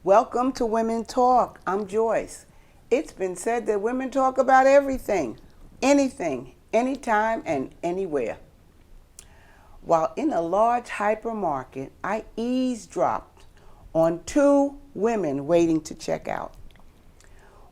Welcome to Women Talk. I'm Joyce. It's been said that women talk about everything, anything, anytime, and anywhere. While in a large hypermarket, I eavesdropped on two women waiting to check out.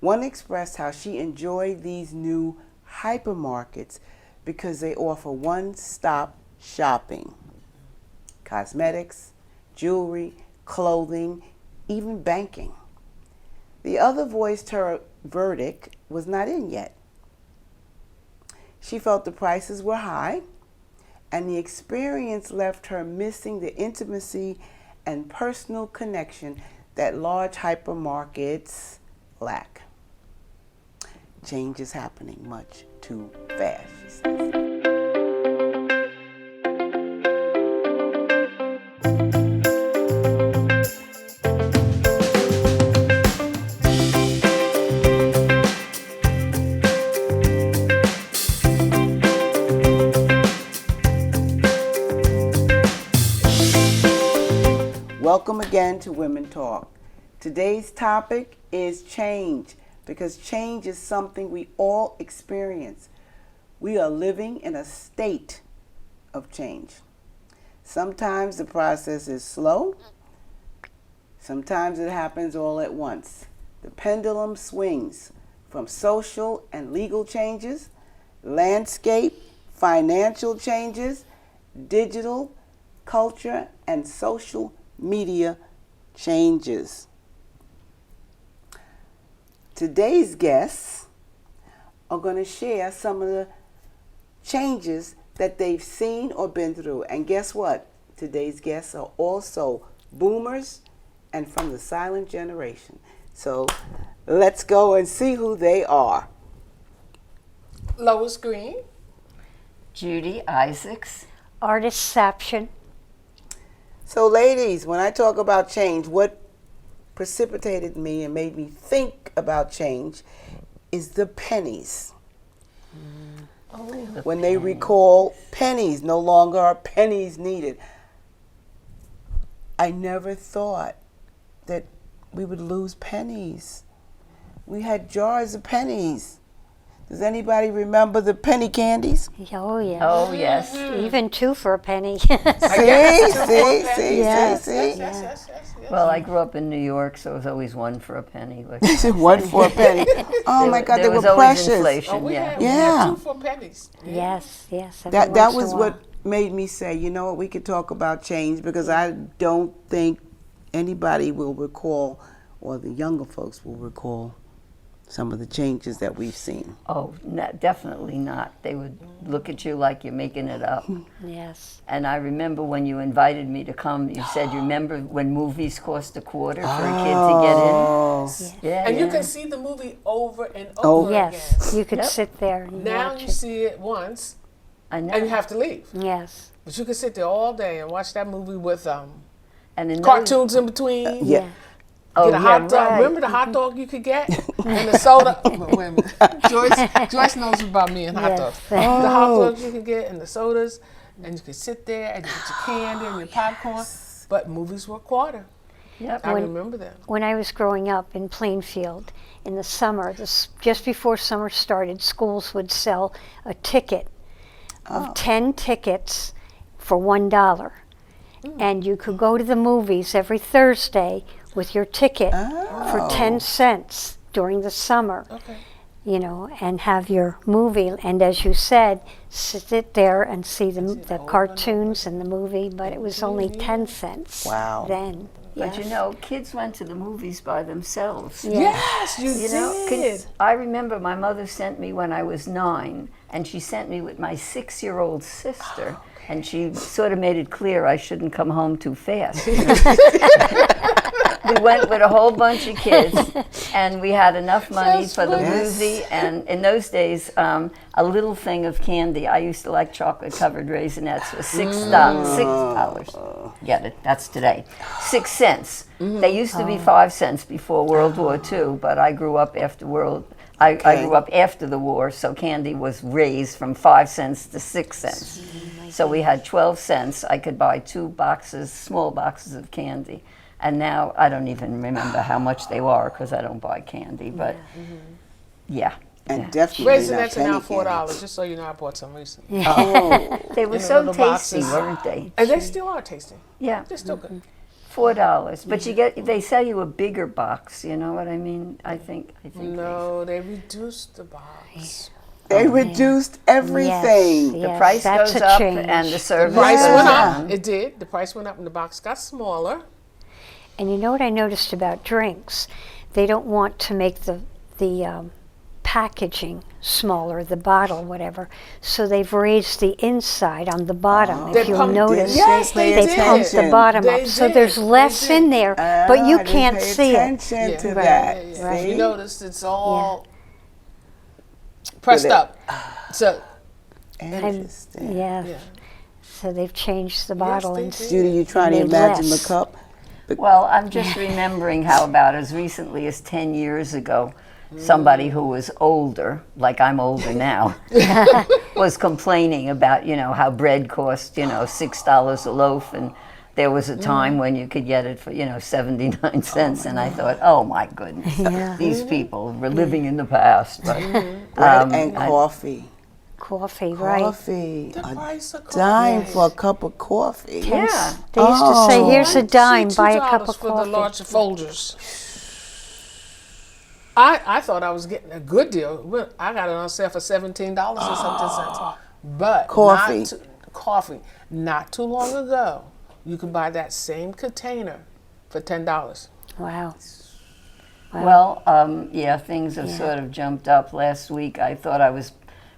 One expressed how she enjoyed these new hypermarkets because they offer one-stop shopping. Cosmetics, jewelry, clothing, even banking. The other voiced her verdict was not in yet. She felt the prices were high, and the experience left her missing the intimacy and personal connection that large hypermarkets lack. Change is happening much too fast, she says. Welcome again to Women Talk. Today's topic is change, because change is something we all experience. We are living in a state of change. Sometimes the process is slow. Sometimes it happens all at once. The pendulum swings from social and legal changes, landscape, financial changes, digital, culture, and social media changes. Today's guests are going to share some of the changes that they've seen or been through. And guess what? Today's guests are also boomers and from the silent generation. So let's go and see who they are. Lois Green. Judy Isaacs. Artistception. So ladies, when I talk about change, what precipitated me and made me think about change is the pennies. When they recall pennies, no longer are pennies needed. I never thought that we would lose pennies. We had jars of pennies. Does anybody remember the penny candies? Oh, yeah. Oh, yes. Even two for a penny. See. Yes. Well, I grew up in New York, so it was always one for a penny. One for a penny. Oh my God, they were was always precious. inflation, We yeah. had Yeah. 2 for pennies. Yes, yes. every That once in was a what while. made me say, you know what, we could talk about change, because I don't think anybody will recall, or the younger folks will recall, some of the changes that we've seen. Oh, definitely not. They would look at you like you're making it up. Yes. And I remember when you invited me to come, you said, you remember when movies cost $a quarter for a kid to get in? Yeah, And you yeah. can see the movie over and Oh. over Yes, again. you could Yep. sit there and Now watch you it. see it once I know. and you have to leave. Yes. But you can sit there all day and watch that movie with and in those- cartoons in between. Yeah. Oh, Get a hot dog. right. Remember the hot dog you could get? And the soda. Wait a minute. Joyce knows about me and hot Yes. dogs. The hot dogs you could get and the sodas. And you could sit there and you get your candy and your popcorn. But movies were a quarter. Yep. I When- remember them. When I was growing up in Plainfield, in the summer, just before summer started, schools would sell a ticket of 10 tickets for $1. And you could go to the movies every Thursday with your ticket for 10 cents during the summer. Okay. You know, and have your movie, and as you said, sit there and see the cartoons and the movie, but it was only 10 cents Wow. then. But Yes. you know, kids went to the movies by themselves. Yes, you You know, did. 'cause I remember my mother sent me when I was 9, and she sent me with my 6-year-old sister, and she sort of made it clear I shouldn't come home too fast. We went with a whole bunch of kids, and we had enough money That's for the funny. movie. And in those days, a little thing of candy. I used to like chocolate-covered Raisinets for $6. Get it? That's today. 6 cents. They used to be 5 cents before World War II, but I grew up after I grew up after the war, so candy was raised from 5 cents to 6 cents. So we had 12 cents. I could buy 2 boxes, small boxes of candy. And now I don't even remember how much they were because I don't buy candy. But yeah. And yeah. definitely not Raisinets are now penny $4. candy. Just so you know, I bought some recently. They were In the so little tasty, boxes. weren't they? And they still are tasty. Yeah. They're still good. $4, but you get they sell you a bigger box. You know what I mean? I think. No, they reduced the box. They reduced everything. The Yes, price that's goes a up change. and the The service price goes went down. up. It did. The price went up and the box got smaller. And you know what I noticed about drinks? They don't want to make the packaging smaller, the bottle, whatever. So they've raised the inside on the bottom. They If you'll pumped it. notice, Yes, They they they did. pumped the bottom They up. So did. there's They less did. in there, but you I didn't can't pay see it. attention Yeah. to Right, that. If See? you notice, it's all pressed it- up. So Interesting. Yeah. yeah. So they've changed the bottle they and did. Judy, you trying to Made imagine less. the cup? Well, I'm just remembering how about as recently as 10 years ago, somebody who was older, like I'm older now, was complaining about, how bread cost, $6 a loaf, and there was a time when you could get it for, 79 cents, and I thought, oh my goodness, Yeah. these people were living in the past. But, Bread and coffee. coffee, right? Coffee. The A price of dime coffee. for a cup of coffee. yeah. They used to say, "Here's a See, dime, buy a $2 cup of for the coffee." large Folgers. I thought I was getting a good deal. Well, I got it on sale for $17 or something cents. But Coffee. Not too long ago, you could buy that same container for $10. Wow. Well, yeah, things have sort of jumped up. Last week, I thought I was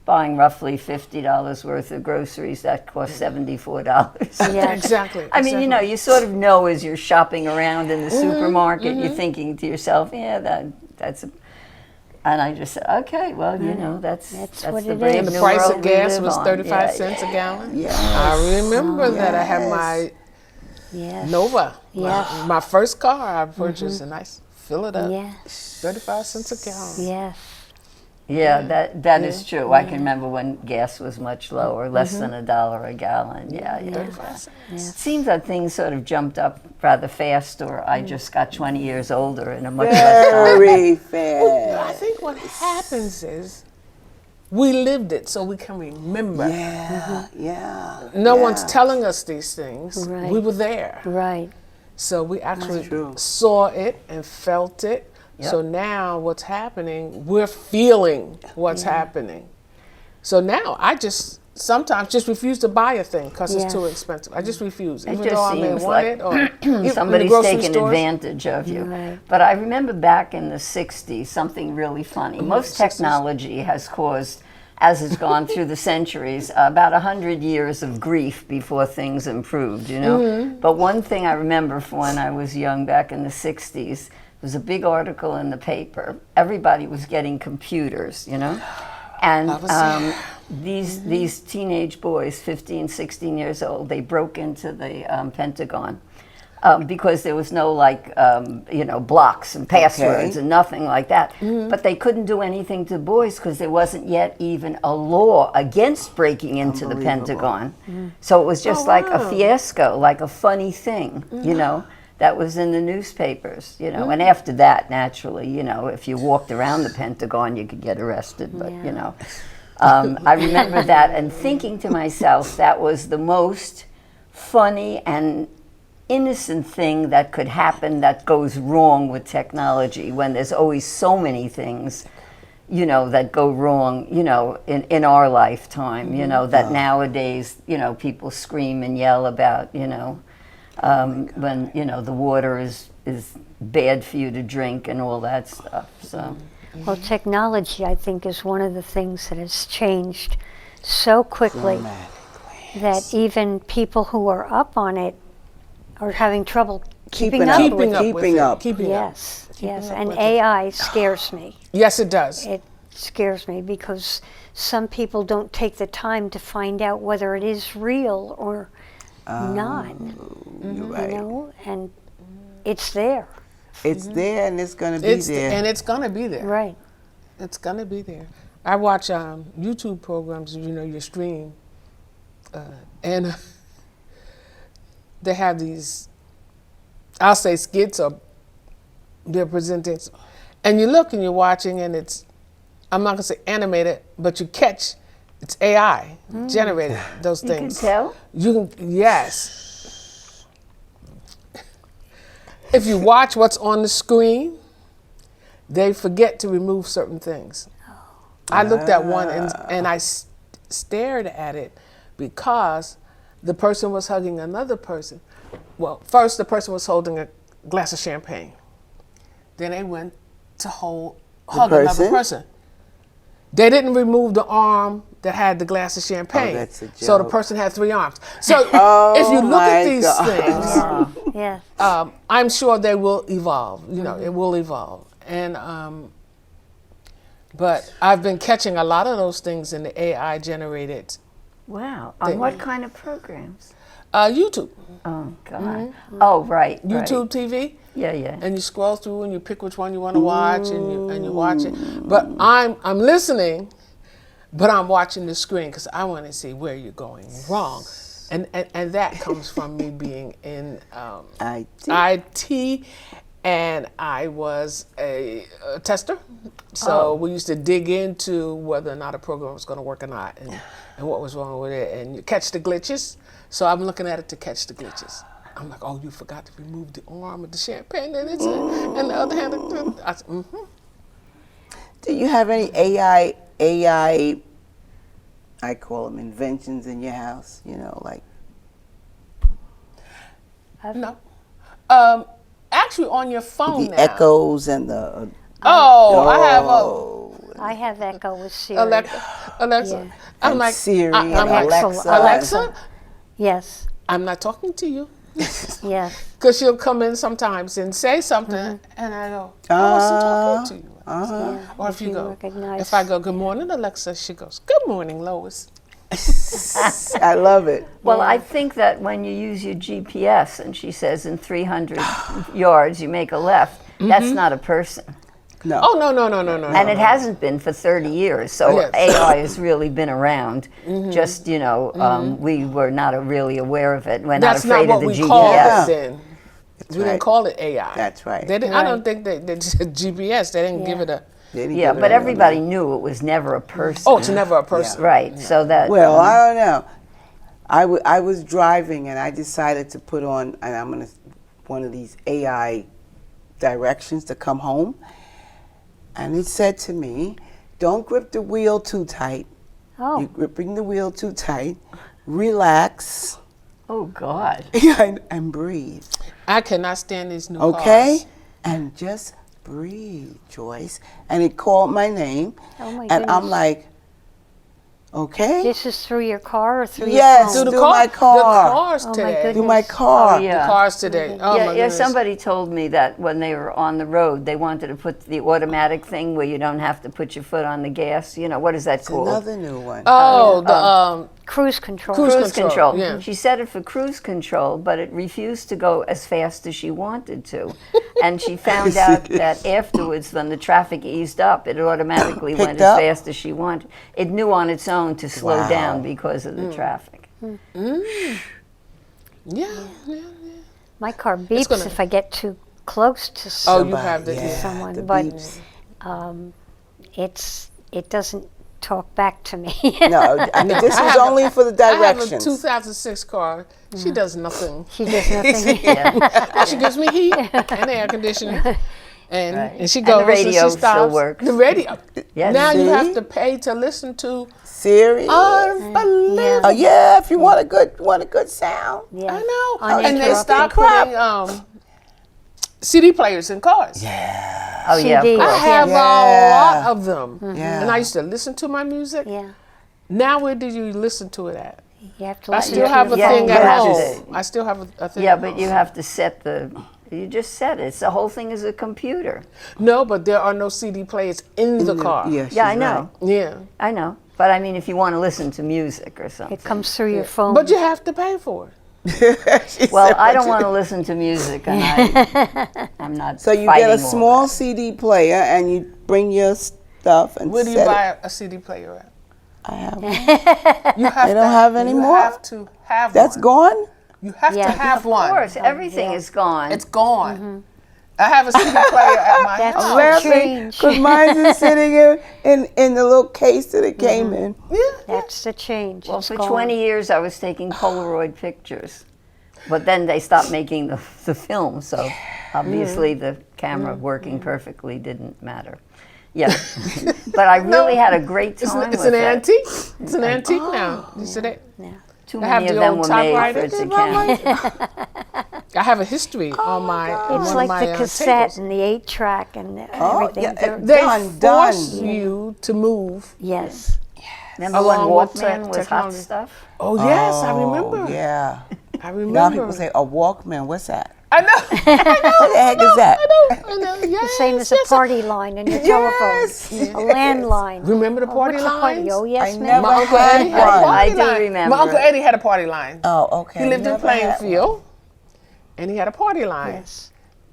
buying roughly $50 worth of groceries. That cost $74. Yeah. Exactly. I mean, exactly. you sort of know as you're shopping around in the supermarket, you're thinking to yourself, yeah, that's. And I just said, okay, well, that's what the it brave is. And the new price world of we gas live was on. 35 Yeah, cents a gallon. Yes. I remember that I had Yes. my Yes. Nova. Yes. My first car I purchased, and I fill it up. Yes. 35 cents a gallon. Yes. Yeah, that is true. I can remember when gas was much lower, less than $1 a gallon. Yeah. 35 cents. It seems that things sort of jumped up rather fast, or I just got 20 years older in a much less time. Very fast. I think what happens is we lived it so we can remember. Yeah, yeah. No yeah. one's telling us these things. Right. We were there. Right. So we actually true. saw it and felt it. Yep. So now what's happening, we're feeling what's happening. So now I just sometimes just refuse to buy a thing because Yes. it's too expensive. I just refuse. It Even just though I may seems want like it or in the somebody's grocery taking stores. advantage of you. Right. But I remember back in the 60s, something really funny. Most 60s. technology has caused, as it's gone through the centuries, about 100 years of grief before things improved, But one thing I remember from when I was young back in the 60s, was a big article in the paper. Everybody was getting computers, And these teenage boys, 15, 16 years old, they broke into the Pentagon because there was no blocks and passwords and nothing like that. But they couldn't do anything to boys because there wasn't yet even a law against breaking into the Pentagon. So it was just like a fiasco, like a funny thing, that was in the newspapers, And after that, naturally, if you walked around the Pentagon, you could get arrested. But I remember that and thinking to myself, that was the most funny and innocent thing that could happen that goes wrong with technology when there's always so many things that go wrong in our lifetime that nowadays people scream and yell about when the water is bad for you to drink and all that stuff. So Well, technology, I think, is one of the things that has changed so quickly that even people who are up on it are having trouble keeping up with it. Keeping up. Yes, yes. up And with it. AI scares me. Yes, it does. It scares me because some people don't take the time to find out whether it is real or not. You're right. And it's there. It's there and it's going to be there. And it's gonna be there. Right. It's gonna be there. I watch YouTube programs, you stream, and they have these. I'll say skits or they're presenting, and you look and you're watching, and it's, I'm not gonna say animated, but you catch, it's AI generated those You can things. tell? You can, yes. If you watch what's on the screen, they forget to remove certain things. I looked at one and I stared at it because the person was hugging another person. Well, first the person was holding a glass of champagne. Then they went to hug another person? person. They didn't remove the arm that had the glass of champagne. that's a So the joke. person had 3 arms. So Oh if you look at my these God. things, Yeah. I'm sure they will evolve. You know, it will evolve. And but I've been catching a lot of those things in the AI generated Wow. On what kind of programs? YouTube, Oh, God. Oh, right. YouTube Right. TV. Yeah, yeah. And you scroll through and you pick which one you want to watch and you watch it. But I'm listening, but I'm watching the screen because I want to see where you're going wrong, and that comes from me being in IT, and I was a tester. So we used to dig into whether or not a program was going to work or not, and what was wrong with it, and you catch the glitches. So I'm looking at it to catch the glitches. I'm like, oh, you forgot to remove the arm of the champagne, and it's and the other hand. I said, Do you have any AI, I call them inventions in your house? You know, like no. Actually, on your phone the now. echoes and the. I have I have Echo with Siri. Alexa. Yeah. I'm And like, Siri I'm and like, Alexa. Alexa, Yes. I'm not talking to you. Yes. Because she'll come in sometimes and say something, and I go, I wasn't talking to you. Yeah. Or if you go, recognize. if I go, good morning, Alexa, she goes, good morning, Lois. I love it. Well, I think that when you use your GPS and she says in 300 yards you make a left, that's not a person. No. Oh, no. And it hasn't been for 30 years, so Yes. AI has really been around. Just, you know, we were not really aware of it. We're That's not afraid not what of the we called GPS. it then. We right. didn't call it AI. That's right. They didn't, I don't think they GPS, they didn't give it a, They didn't Yeah, give it but a- everybody knew it was never a person. oh, it's never a person. Right, so that... Well, I don't know. I was driving and I decided to put on, and I'm gonna, one of these AI directions to come home, and it said to me, "Don't grip the wheel too tight. Oh. You're gripping the wheel too tight. Relax Oh, God. and breathe. I cannot stand these new Okay, cars. and just breathe, Joyce." And it called my name, Oh my and I'm goodness. like, okay. This is through your car or through Yes. your phone? Do my car. The cars Oh, my today. goodness. Do my car. Oh, yeah. The cars today. Oh Yeah, my yeah, goodness. somebody told me that when they were on the road, they wanted to put the automatic thing where you don't have to put your foot on the gas. You know, what is that It's called? another new one. Oh, the Cruise control. Cruise Cruise control. yeah. She set it for cruise control, but it refused to go as fast as she wanted to. And she found out that afterwards, when the traffic eased up, it automatically went Picked as up? fast as she wanted. It knew on its own to slow Wow. down because of the traffic. yeah. My car beeps gonna- if I get too close to Oh, you have the yeah, someone, the but beeps. it doesn't talk back to me. No, I mean, this is only for the I have a directions. 2006 car. She does nothing. She does nothing. Yeah. She gives me heat and air conditioning. And, Right. and she And goes the radio and she still stops. works. The radio. Yes. Now you See? have to pay to listen to Siri. unbelievable. Oh yeah, if you want a good sound. Yeah. I know. On And they your stopped crap. putting CD players in cars. Oh, yeah, of CD. I course. have Yeah. a lot of them. Yeah. And I used to listen to my music. Yeah. Now where do you listen to it at? You have to I listen still to have your a Yeah, thing you at have home. to- I still have a thing Yeah, at but home. you have to set you just set it. The whole thing is a computer. No, but there are no CD players in the car. Yeah, Yeah, I she's know. Yeah. I know. But I mean, if you want to listen to music or something. It comes through your phone. But you have to pay for it. Right. She Well, said, I but don't you- want to listen to music, and I'm not. So you fighting get a all small that. CD player and you bring your stuff and Where do you set buy it. a CD player at? I have one. You have They don't have any you more? have to have That's one. gone. You have Yeah. to have Of one. course, everything yeah. is gone. It's gone. I have a CD player at my That's house. laughing. change. because mine's is sitting in the little case that it came in. That's the change. Well, It's for gone. 20 years, I was taking Polaroid pictures. But then they stopped making the film, so obviously the camera working perfectly didn't matter. Yeah. But I really had a great time It's with an it. antique. It's an antique now. You see that? Too I have many of the them old were made typewriter. for its account. I have a history on my. on It's one like of my, the cassette tables. and the 8-track and Oh, everything. yeah, They're- They Done. force you to move. yes. Remember when Along with Walkman was hot technology. stuff? Oh yes, I remember. Yeah. I Now remember. people say a Walkman. What's that? I know. What the heck is that? I know. Yes, The same as a yes. party line in your Yes. telephone. A landline. Remember the party What's a party? lines? Oh, yes, I ma'am. never My Uncle had Eddie had a one. party I do line. remember. My Uncle Eddie had a party line. Oh, okay. He lived in Never had one. Plainfield, and he had a party line. Yes.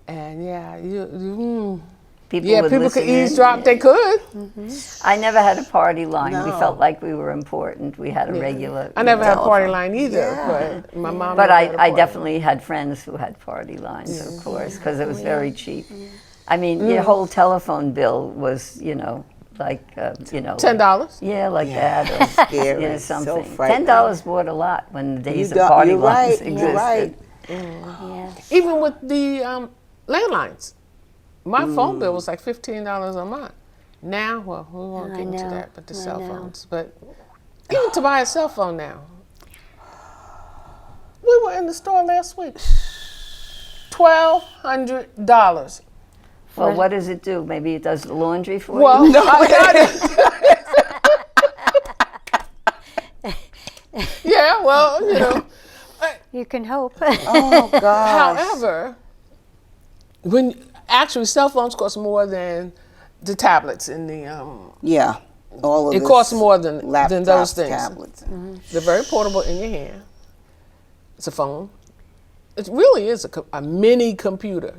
And yeah, People yeah, would people could listen in. eavesdrop. They could. I never had a party line. We No. felt like we were important. We had a regular. I never had a party telephone. line either, Yeah. but my mom. But never had a I party. definitely had friends who had party lines, of course, because it was very cheap. I mean, your whole telephone bill was, like, $10. Yeah, like that, or Scary. So something. frightening. $10 bought a lot when the days of don't- party you're lines right. existed. You're right. Yes. Even with the landlines, my phone bill was like $15 a month. Now, well, we won't I get into know, that, but the I cell know. phones. But even to buy a cell phone now, we were in the store last week. $1,200. Well, what does it do? Maybe it does the laundry for Well, you? yeah, well, You can hope. Oh gosh. However, when actually cell phones cost more than the tablets in the Yeah. All of it this costs more than laptops, those things. Tablets. They're very portable in your hand. It's a phone. It really is a mini computer.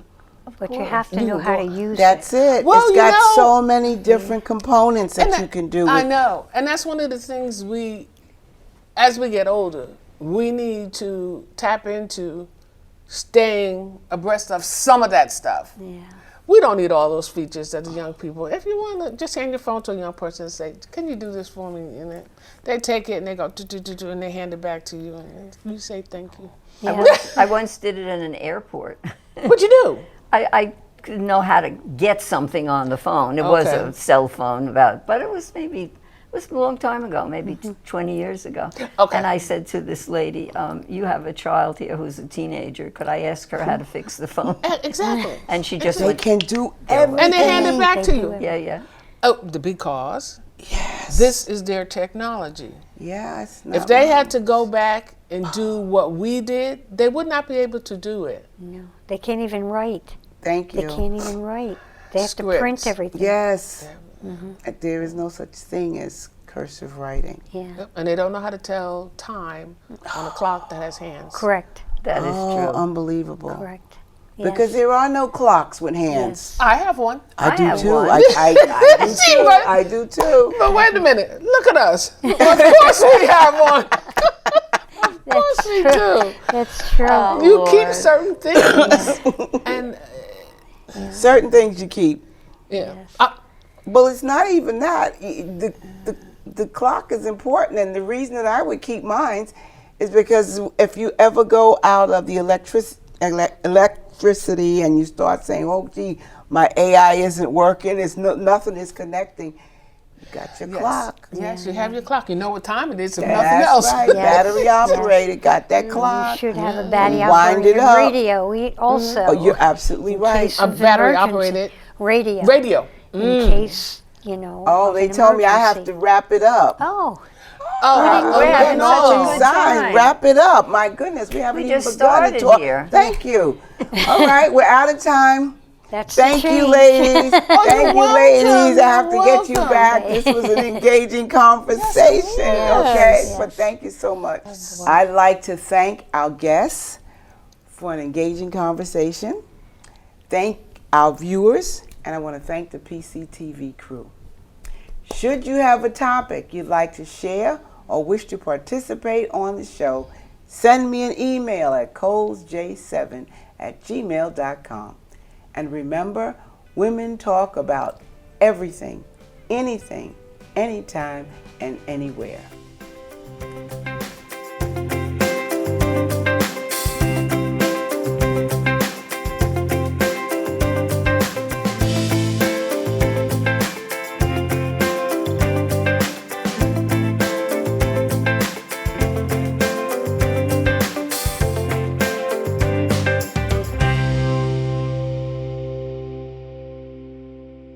But you have to know how to use That's it. Well, It's you got know- so many different components that you can do. I With, know, and that's one of the things as we get older, we need to tap into staying abreast of some of that stuff. it. Yeah. We don't need all those features that the young people. If you want to, just hand your phone to a young person and say, "Can you do this for me?" And they take it and they go do, and they hand it back to you, and you say thank you. I once did it in an airport. What'd you do? I didn't know how to get something on the phone. It was Okay. a cell phone, but it was a long time ago, maybe 20 years ago. Okay. And I said to this lady, "You have a child here who's a teenager. Could I ask her how to fix the phone?" Exactly. And she just they went, can do everything. And they hand it back They to do you. it. "Yeah." Oh, because this is their technology. Yeah, it's not If they wrong. had to go back and do what we did, they would not be able to do it. No, they can't even write. Thank They you. can't even write. They have to Scripts. print everything. Yes. There is no such thing as cursive writing. Yeah. And they don't know how to tell time on a clock that has hands. Correct. That is Oh, true. unbelievable. Correct. Because there are no clocks with hands. I have one. I do have too. one. I do See, too. but- I do too. But wait a minute. Look at us. Of course we have one. Of course we do. That's true. You keep certain things. And Certain things you keep. yeah. Well, it's not even that. The clock is important, and the reason that I would keep mine is because if you ever go out of the electricity and you start saying, "Oh, gee, my AI isn't working. Nothing is connecting." You got your clock. Yes, you have your clock. You know what time it is, if That's nothing else. right. Yes. Battery operated. Got that You clock. should have a battery Wind it operated up. radio also. Oh, you're absolutely right. case A of battery emergency. operated radio. radio. In case, Oh, of they an told me I have to emergency. wrap it up. Oh, We're having no, such a good sign. time. Wrap it up. My goodness, we haven't We even just begun to started talk. here. Thank you. All right, we're out of time. that's Thank the you, change. ladies. Thank you, welcome. ladies. I have to get you Welcome. back. This was an engaging conversation. Okay, Yes. but thank you so much. I'd like to thank our guests for an engaging conversation. Thank our viewers, and I want to thank the PCTV crew. Should you have a topic you'd like to share or wish to participate on the show, Send me an email at colesj7@gmail.com. And remember, women talk about everything, anything, anytime, and anywhere.